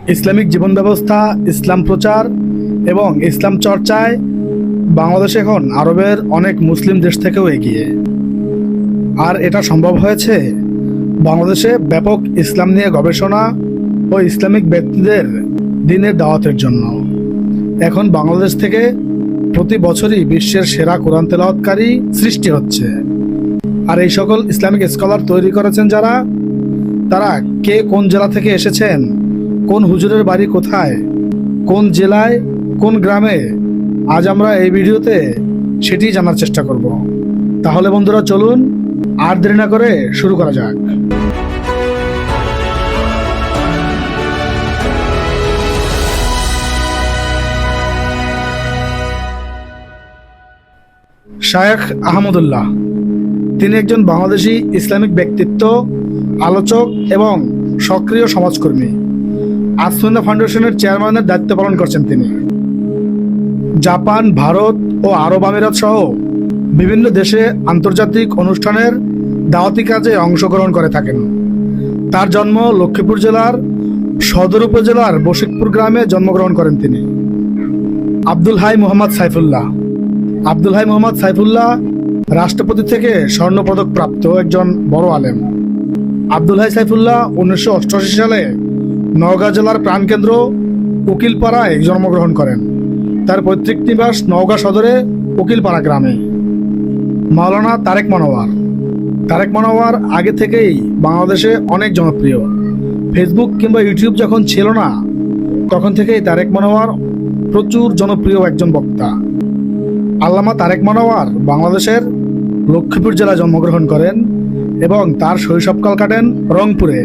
Islamic জীবন ব্যবস্থা, ইসলাম প্রচার এবং ইসলাম চর্চায় বাংলাদেশ এখন আরবের অনেক মুসলিম দেশ থেকেও এগিয়ে। আর এটা সম্ভব হয়েছে বাংলাদেশে ব্যাপক ইসলাম নিয়ে গবেষণা ও ইসলামিক ব্যক্তিদের দ্বীনের দাওয়াতের জন্য। এখন বাংলাদেশ থেকে প্রতি বছরই বিশ্বের সেরা কোরআন তেলাওয়াতকারী সৃষ্টি হচ্ছে। আর এই সকল ইসলামিক স্কলার তৈরি করেছেন যারা, তারা কে কোন জেলা থেকে এসেছেন, কোন হুজুরের বাড়ি কোথায়, কোন জেলায়, কোন গ্রামে, আজ আমরা এই ভিডিওতে সেটি জানার চেষ্টা করব। তাহলে বন্ধুরা চলুন আর দেরি না করে শুরু করা যাক। শায়েখ আহমদুল্লাহ, তিনি একজন বাংলাদেশি ইসলামিক ব্যক্তিত্ব, আলোচক এবং সক্রিয় সমাজকর্মী। আস-সুন্নাহ ফাউন্ডেশনের চেয়ারম্যানের দায়িত্ব পালন করছেন তিনি। জাপান, ভারত ও আরব আমিরাত সহ বিভিন্ন দেশে আন্তর্জাতিক অনুষ্ঠানের দাওয়াতি কাজে অংশগ্রহণ করে থাকেন। তার জন্ম লক্ষ্মীপুর জেলার সদর উপজেলার বশিকপুর গ্রামে জন্মগ্রহণ করেন তিনি। আব্দুল হাই মোহাম্মদ সাইফুল্লাহ, আব্দুল হাই মোহাম্মদ সাইফুল্লাহ রাষ্ট্রপতি থেকে স্বর্ণপদক প্রাপ্ত একজন বড় আলেম। আব্দুল হাই সাইফুল্লাহ 1988 সালে নওগাঁ জেলার প্রাণকেন্দ্র উকিলপাড়ায় জন্মগ্রহণ করেন। তার পৈতৃক নিবাস নওগাঁ সদরে উকিলপাড়া গ্রামে। মাওলানা তারেক মনোয়ার, তারেক মনোয়ার আগে থেকেই বাংলাদেশে অনেক জনপ্রিয়। ফেসবুক কিংবা ইউটিউব যখন ছিল না, তখন থেকেই তারেক মনোয়ার প্রচুর জনপ্রিয় একজন বক্তা। আল্লামা তারেক মনোয়ার বাংলাদেশের লক্ষ্মীপুর জেলায় জন্মগ্রহণ করেন এবং তার শৈশবকাল কাটেন রংপুরে।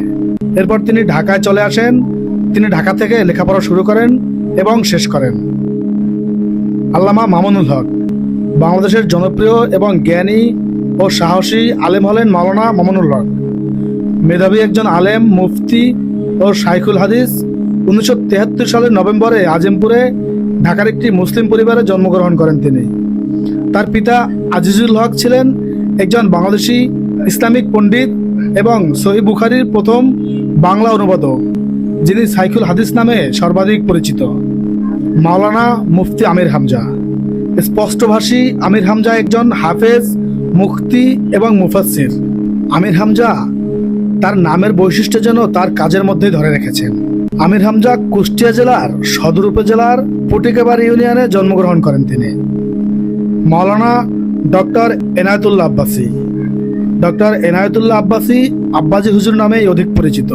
এরপর তিনি ঢাকায় চলে আসেন। তিনি ঢাকা থেকে লেখাপড়া শুরু করেন এবং শেষ করেন। আল্লামা মামুনুল হক, বাংলাদেশের জনপ্রিয় এবং জ্ঞানী ও সাহসী আলেম হলেন মাওলানা মামুনুল হক। মেধাবী একজন আলেম, মুফতি ও শাইখুল হাদিস। 1973 সালের নভেম্বরে আজিমপুরে ঢাকার একটি মুসলিম পরিবারে জন্মগ্রহণ করেন তিনি। তার পিতা আজিজুল হক ছিলেন একজন বাংলাদেশি ইসলামিক পণ্ডিত এবং সহিহ বুখারীর প্রথম বাংলা অনুবাদক, যিনি শাইখুল হাদিস নামে সর্বাধিক পরিচিত। মাওলানা মুফতি আমির হামজা, স্পষ্টভাষী আমির হামজা একজন হাফেজ, মুফতি এবং মুফাসসির। আমির হামজা তার নামের বৈশিষ্ট্য যেন তার কাজের মধ্যেই ধরে রেখেছেন। আমির হামজা কুষ্টিয়া জেলার সদর উপজেলার পটিকাবাড়ি ইউনিয়নে জন্মগ্রহণ করেন তিনি। মাওলানা ডক্টর এনায়েতুল্লাহ আব্বাসী, ডক্টর এনায়েতুল্লাহ আব্বাসী আব্বাসী হুজুর নামেই অধিক পরিচিত।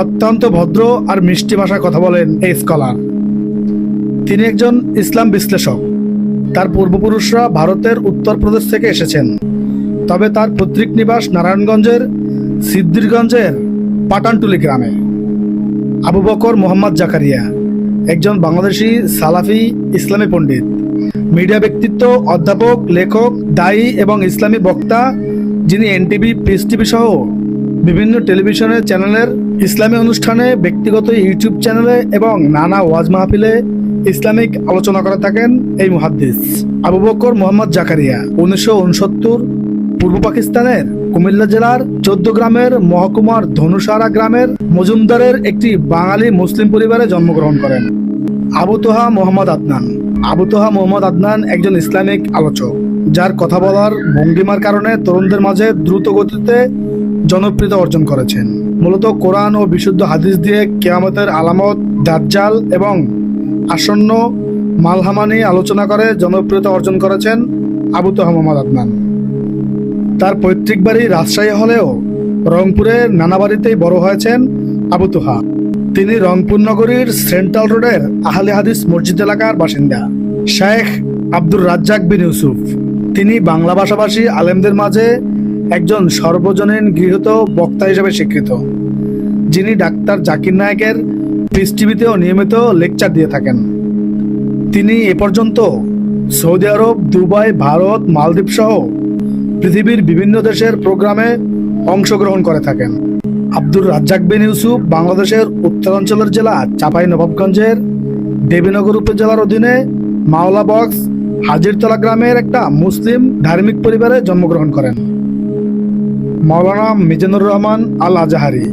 অত্যন্ত ভদ্র আর মিষ্টি ভাষায় কথা বলেন এই স্কলার। তিনি একজন ইসলাম বিশ্লেষক। তার পূর্বপুরুষরা ভারতের উত্তরপ্রদেশ থেকে এসেছেন, তবে তার পৈতৃক নিবাস নারায়ণগঞ্জের সিদ্দিরগঞ্জের পাটানটুলি গ্রামে। আবু বকর মোহাম্মদ জাকারিয়া, একজন বাংলাদেশি সালাফি ইসলামী পণ্ডিত, মিডিয়া ব্যক্তিত্ব, অধ্যাপক, লেখক, দায়ী এবং ইসলামী বক্তা, যিনি এনটিভি, পিস টিভি সহ বিভিন্ন টেলিভিশনের চ্যানেলের ইসলামী অনুষ্ঠানে, ব্যক্তিগত ইউটিউব চ্যানেলে এবং নানা ওয়াজ মাহফিলে ইসলামিক আলোচনা করে থাকেন এই মুহাদ্দিস। আবু বকর মোহাম্মদ জাকারিয়া 1969 পূর্ব পাকিস্তানের কুমিল্লা জেলার 14 গ্রামের মহকুমার ধনুসারা গ্রামের মজুমদারের একটি বাঙালি মুসলিম পরিবারে জন্মগ্রহণ করেন। আবু তোহা মোহাম্মদ আদনান, আবু তোহা মোহাম্মদ আদনান একজন ইসলামিক আলোচক, যার কথা বলার ভঙ্গিমার কারণে তরুণদের মাঝে দ্রুত গতিতে জনপ্রিয়তা অর্জন করেছেন। মূলত কোরআন ও বিশুদ্ধ হাদিস দিয়ে কিয়ামতের আলামত, দাজ্জাল এবং আসন্ন মালহামা নিয়ে আলোচনা করে জনপ্রিয়তা অর্জন করেছেন আবু তোহা মোহাম্মদ আদনান। তার পৈতৃক বাড়ি রাজশাহী হলেও রংপুরের নানা বাড়িতেই বড় হয়েছেন আবু তোহা। তিনি রংপুর নগরীর সেন্ট্রাল রোডের আহলে হাদিস মসজিদ এলাকার বাসিন্দা। শায়েখ আব্দুর রাজ্জাক বিন ইউসুফ, তিনি বাংলা ভাষাভাষী আলেমদের মাঝে একজন সর্বজনীন গৃহীত বক্তা হিসেবে স্বীকৃত, যিনি ডাক্তার জাকির নায়েকের পিস টিভিতেও নিয়মিত লেকচার দিয়ে থাকেন। তিনি এ পর্যন্ত সৌদি আরব, দুবাই, ভারত, মালদ্বীপ সহ পৃথিবীর বিভিন্ন দেশের প্রোগ্রামে অংশগ্রহণ করে থাকেন। আব্দুর রাজ্জাক বিন ইউসুফ বাংলাদেশের উত্তরাঞ্চলের জেলা চাঁপাইনবাবগঞ্জের দেবীনগর উপজেলার অধীনে মাওলা বক্স হাজিরতলা গ্রামের একটা মুসলিম ধার্মিক পরিবারে জন্মগ্রহণ করেন। মাওলানা মিজানুর রহমান আল আজাহারি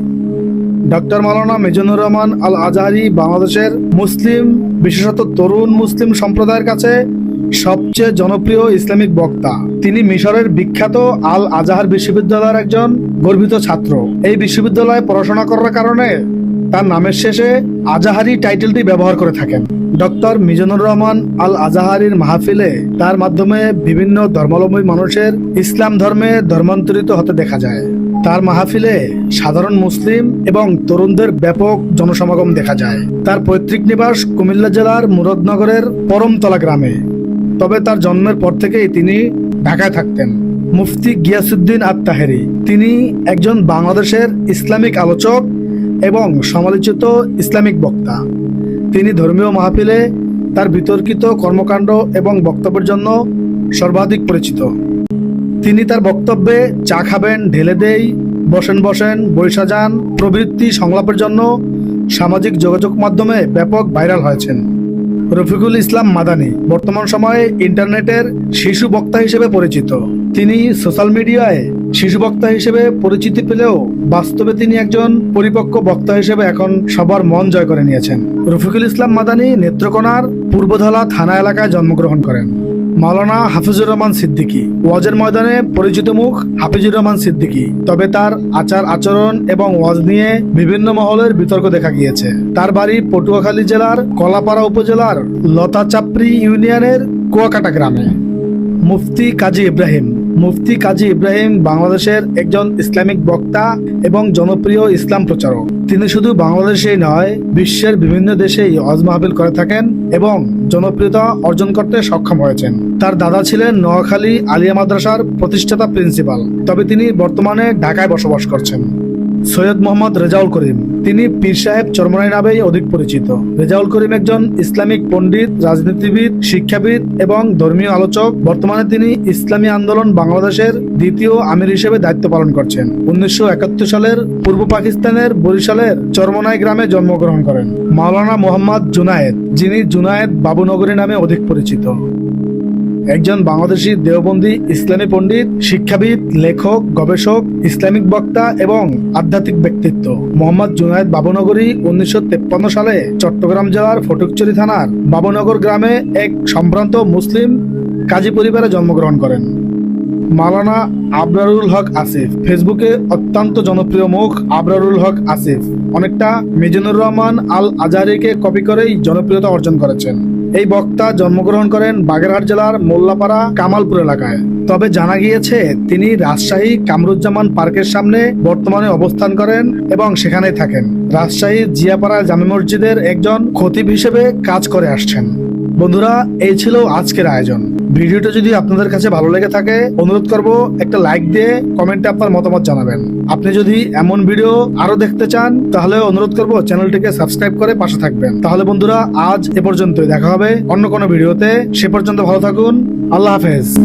ডক্টর মাওলানা মিজানুর রহমান আল আজহারি বাংলাদেশের মুসলিম, বিশেষত তরুণ মুসলিম সম্প্রদায়ের কাছে সবচেয়ে জনপ্রিয় ইসলামিক বক্তা। তিনি মিশরের বিখ্যাত আল আজহার বিশ্ববিদ্যালয়ের একজন গর্বিত ছাত্র। এই বিশ্ববিদ্যালয়ে পড়াশোনা করার কারণে তার নামের শেষে আজাহারি টাইটেলটি ব্যবহার করে থাকেন। ডক্টর মিজানুর রহমান আল আজহারির মাহফিলে তার মাধ্যমে বিভিন্ন ধর্মাবলম্বী মানুষের ইসলাম ধর্মে ধর্মান্তরিত হতে দেখা যায়। তার মাহফিলে সাধারণ মুসলিম এবং তরুণদের ব্যাপক জনসমাগম দেখা যায়। তার পৈতৃক নিবাস কুমিল্লা জেলার মুরাদনগরের পরমতলা গ্রামে। তবে তার জন্মের পর থেকেই তিনি ঢাকায় থাকতেন। মুফতি গিয়াসউদ্দিন আত-তাহেরি, তিনি একজন বাংলাদেশের ইসলামিক আলোচক এবং সমালোচিত ইসলামিক বক্তা। তিনি ধর্মীয় মাহফিলে তার বিতর্কিত কর্মকাণ্ড এবং বক্তব্যের জন্য সর্বাধিক পরিচিত। তিনি তার বক্তব্যে চা খাবেন, ঢেলে দেই, বসেন বসেন, বৈশা যান প্রভৃতি সংলাপের জন্য সামাজিক যোগাযোগ মাধ্যমে ব্যাপক ভাইরাল হয়েছেন। রফিকুল ইসলাম মাদানী বর্তমান সময়ে ইন্টারনেটের শিশু বক্তা হিসেবে পরিচিত। তিনি সোশ্যাল মিডিয়ায় শিশু বক্তা হিসেবে পরিচিতি পেলেও বাস্তবে তিনি একজন পরিপক্ক বক্তা হিসেবে এখন সবার মন জয় করে নিয়েছেন। রফিকুল ইসলাম মাদানী নেত্রকোনার পূর্বধলা থানা এলাকায় জন্মগ্রহণ করেন। মাওলানা হাফিজুর রহমান সিদ্দিকী, ওয়াজের ময়দানে পরিচিত মুখ হাফিজুর রহমান সিদ্দিকী। তবে তার আচার আচরণ এবং ওয়াজ নিয়ে বিভিন্ন মহলের বিতর্ক দেখা গিয়েছে। তার বাড়ি পটুয়াখালী জেলার কলাপাড়া উপজেলার লতাচাপড়ি ইউনিয়নের কুয়াকাটা গ্রামে। মুফতি কাজী ইব্রাহিম, মুফতি কাজী ইব্রাহিম বাংলাদেশের একজন ইসলামিক বক্তা এবং জনপ্রিয় ইসলাম প্রচারক। তিনি শুধু বাংলাদেশেই নয়, বিশ্বের বিভিন্ন দেশেই ওয়াজ মাহফিল করে থাকেন এবং জনপ্রিয়তা অর্জন করতে সক্ষম হয়েছেন। তার দাদা ছিলেন নোয়াখালী আলিয়া মাদ্রাসার প্রতিষ্ঠাতা প্রিন্সিপাল, তবে তিনি বর্তমানে ঢাকায় বসবাস করছেন। সৈয়দ মোহাম্মদ রেজাউল করিম, তিনি পীর সাহেব চরমনাই নামেই অধিক পরিচিত। রেজাউল করিম একজন ইসলামিক পণ্ডিত, রাজনীতিবিদ, শিক্ষাবিদ এবং ধর্মীয় আলোচক। বর্তমানে তিনি ইসলামী আন্দোলন বাংলাদেশের দ্বিতীয় আমির হিসেবে দায়িত্ব পালন করছেন। 1971 সালের পূর্ব পাকিস্তানের বরিশালের চরমনাই গ্রামে জন্মগ্রহণ করেন। মাওলানা মোহাম্মদ জুনায়েদ, যিনি জুনায়েদ বাবুনগরী নামে অধিক পরিচিত, একজন বাংলাদেশি দেওবন্দি ইসলামী পণ্ডিত, শিক্ষাবিদ, লেখক, গবেষক, ইসলামিক বক্তা এবং আধ্যাত্মিক ব্যক্তিত্ব। মোহাম্মদ জুনায়েদ বাবুনগরী 1953 সালে চট্টগ্রাম জেলার ফটিকছড়ি থানার বাবুনগর গ্রামে এক সম্ভ্রান্ত মুসলিম কাজী পরিবারে জন্মগ্রহণ করেন। মাওলানা আবরারুল হক আসিফ, ফেসবুকে অত্যন্ত জনপ্রিয় মুখ আবরারুল হক আসিফ অনেকটা মিজানুর রহমান আল আজহারিকে কপি করেই জনপ্রিয়তা অর্জন করেছেন। এই বক্তা জন্মগ্রহণ করেন বাগেরহাট জেলার মোল্লাপাড়া কামালপুর এলাকায়। তবে জানা গিয়েছে তিনি রাজশাহী কামরুজ্জামান পার্কের সামনে বর্তমানে অবস্থান করেন এবং সেখানেই থাকেন। রাজশাহীর জিয়াপাড়া জামে মসজিদের একজন খতিব হিসেবে কাজ করে আসছেন। বন্ধুরা, এই ছিল আজকের আয়োজন। ভিডিওটা যদি আপনাদের কাছে ভালো লেগে থাকে, অনুরোধ করব একটা লাইক দিয়ে কমেন্টে আপনার মতামত জানাবেন। আপনি যদি এমন ভিডিও আরো দেখতে চান তাহলে অনুরোধ করব চ্যানেলটিকে সাবস্ক্রাইব করে পাশে থাকবেন। তাহলে বন্ধুরা, আজ এ পর্যন্তই। দেখা হবে অন্য কোনো ভিডিওতে। সে পর্যন্ত ভালো থাকুন। আল্লাহ হাফেজ।